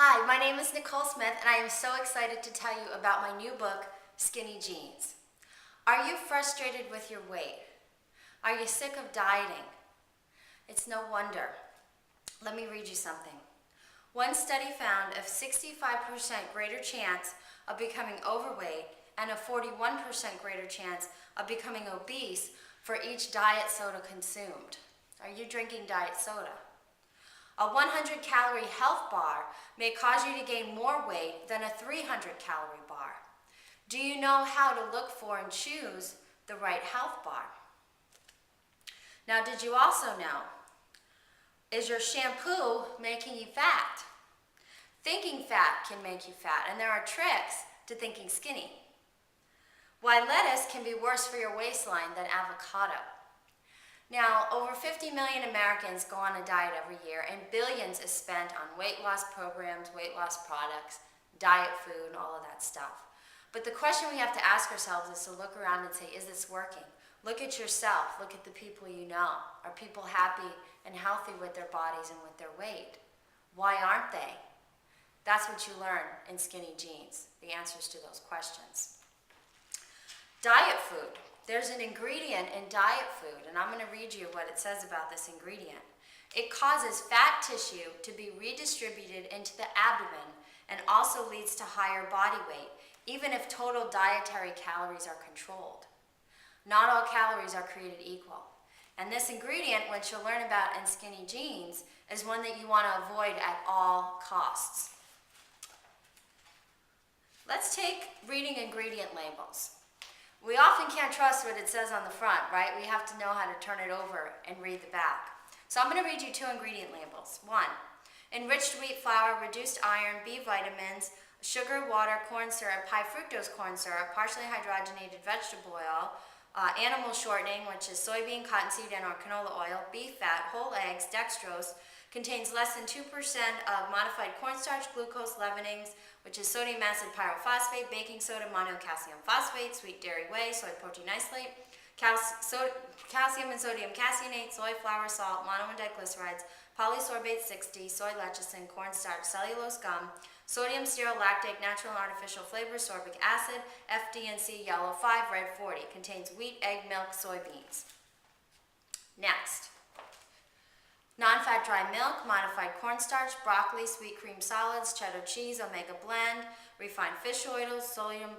Hi, my name is Nicole Smith, and I am so excited to tell you about my new book, Skinny Jeans. Are you frustrated with your weight? Are you sick of dieting? It's no wonder. Let me read you something. One study found a 65% greater chance of becoming overweight and a 41% greater chance of becoming obese for each diet soda consumed. Are you drinking diet soda? A 100-calorie health bar may cause you to gain more weight than a 300-calorie bar. Do you know how to look for and choose the right health bar? Now, did you also know, is your shampoo making you fat? Thinking fat can make you fat, and there are tricks to thinking skinny. Why lettuce can be worse for your waistline than avocado. Now, over 50 million Americans go on a diet every year, and billions is spent on weight loss programs, weight loss products, diet food, all of that stuff. But the question we have to ask ourselves is to look around and say, is this working? Look at yourself. Look at the people you know. Are people happy and healthy with their bodies and with their weight? Why aren't they? That's what you learn in Skinny Jeans, the answers to those questions. Diet food. There's an ingredient in diet food, and I'm going to read you what it says about this ingredient. It causes fat tissue to be redistributed into the abdomen and also leads to higher body weight, even if total dietary calories are controlled. Not all calories are created equal. And this ingredient, which you'll learn about in Skinny Jeans, is one that you want to avoid at all costs. Let's take reading ingredient labels. We often can't trust what it says on the front, right? We have to know how to turn it over and read the back. So I'm going to read you two ingredient labels. 1, enriched wheat flour, reduced iron, B vitamins, sugar, water, corn syrup, high fructose corn syrup, partially hydrogenated vegetable oil, animal shortening, which is soybean, cottonseed, and or canola oil, beef fat, whole eggs, dextrose, contains less than 2% of modified cornstarch, glucose, leavenings, which is sodium acid pyrophosphate, baking soda, monocalcium phosphate, sweet dairy whey, soy protein isolate, calcium and sodium caseinate, soy flour, salt, mono and diglycerides, polysorbate 60, soy lecithin, cornstarch, cellulose gum, sodium stearoyl lactate, natural and artificial flavor, sorbic acid, FD&C yellow 5, red 40, contains wheat, egg, milk, soybeans. Next. Non-fat dry milk, modified cornstarch, broccoli, sweet cream solids, cheddar cheese, omega blend, refined fish oils, sodium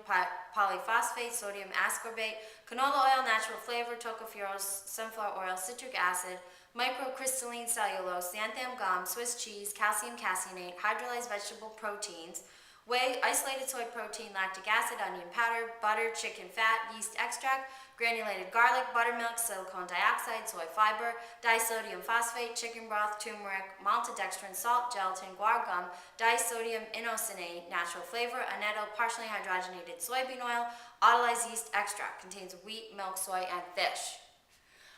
polyphosphate, sodium ascorbate, canola oil, natural flavor, tocopherols, sunflower oil, citric acid, microcrystalline cellulose, xanthan gum, Swiss cheese, calcium caseinate, hydrolyzed vegetable proteins, whey, isolated soy protein, lactic acid, onion powder, butter, chicken fat, yeast extract, granulated garlic, buttermilk, silicone dioxide, soy fiber, disodium phosphate, chicken broth, turmeric, maltodextrin, salt, gelatin, guar gum, disodium inosinate, natural flavor, annetto, partially hydrogenated soybean oil, autolyzed yeast extract, contains wheat, milk, soy, and fish.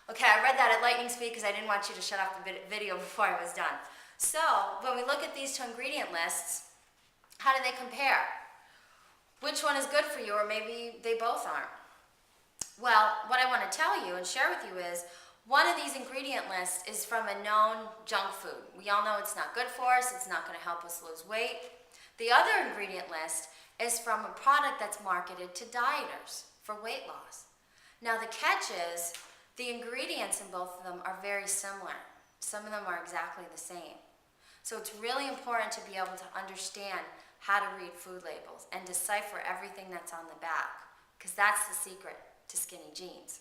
Okay, I read that at lightning speed because I didn't want you to shut off the video before I was done. So, when we look at these two ingredient lists, how do they compare? Which one is good for you, or maybe they both aren't? Well, what I want to tell you and share with you is one of these ingredient lists is from a known junk food. We all know it's not good for us. It's not going to help us lose weight. The other ingredient list is from a product that's marketed to dieters for weight loss. Now, the catch is the ingredients in both of them are very similar. Some of them are exactly the same. So it's really important to be able to understand how to read food labels and decipher everything that's on the back, because that's the secret to Skinny Jeans.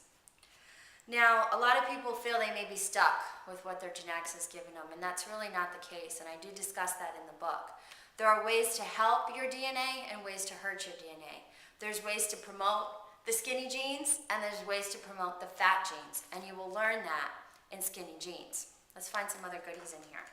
Now, a lot of people feel they may be stuck with what their genetics has given them, and that's really not the case, and I do discuss that in the book. There are ways to help your DNA and ways to hurt your DNA. There's ways to promote the skinny jeans, and there's ways to promote the fat genes, and you will learn that in Skinny Jeans. Let's find some other goodies in here.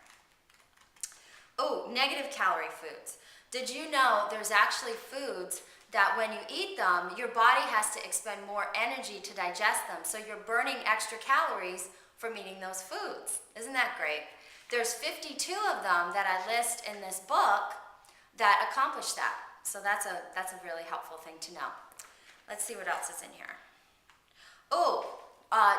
Oh, negative calorie foods. Did you know there's actually foods that when you eat them, your body has to expend more energy to digest them, so you're burning extra calories from eating those foods. Isn't that great? There's 52 of them that I list in this book that accomplish that. So that's a really helpful thing to know. Let's see what else is in here. Oh,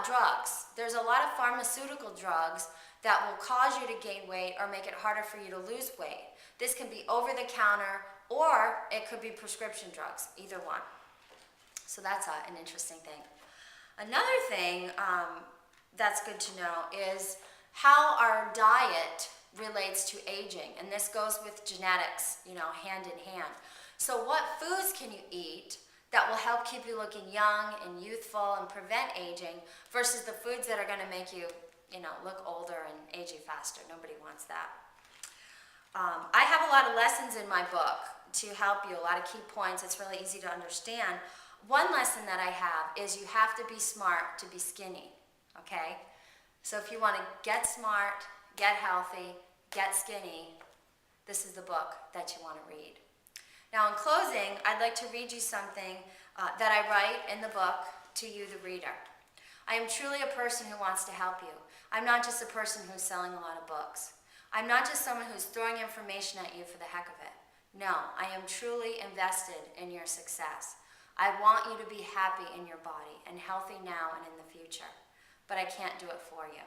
drugs. There's a lot of pharmaceutical drugs that will cause you to gain weight or make it harder for you to lose weight. This can be over the counter or it could be prescription drugs, either one. So that's an interesting thing. Another thing that's good to know is how our diet relates to aging, and this goes with genetics, hand in hand. So what foods can you eat that will help keep you looking young and youthful and prevent aging versus the foods that are going to make you, look older and age you faster? Nobody wants that. I have a lot of lessons in my book to help you, a lot of key points. It's really easy to understand. One lesson that I have is you have to be smart to be skinny, okay? So if you want to get smart, get healthy, get skinny, this is the book that you want to read. Now in closing, I'd like to read you something that I write in the book to you, the reader. I am truly a person who wants to help you. I'm not just a person who's selling a lot of books. I'm not just someone who's throwing information at you for the heck of it. No, I am truly invested in your success. I want you to be happy in your body and healthy now and in the future, but I can't do it for you.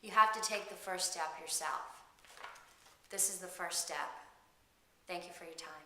You have to take the first step yourself. This is the first step. Thank you for your time.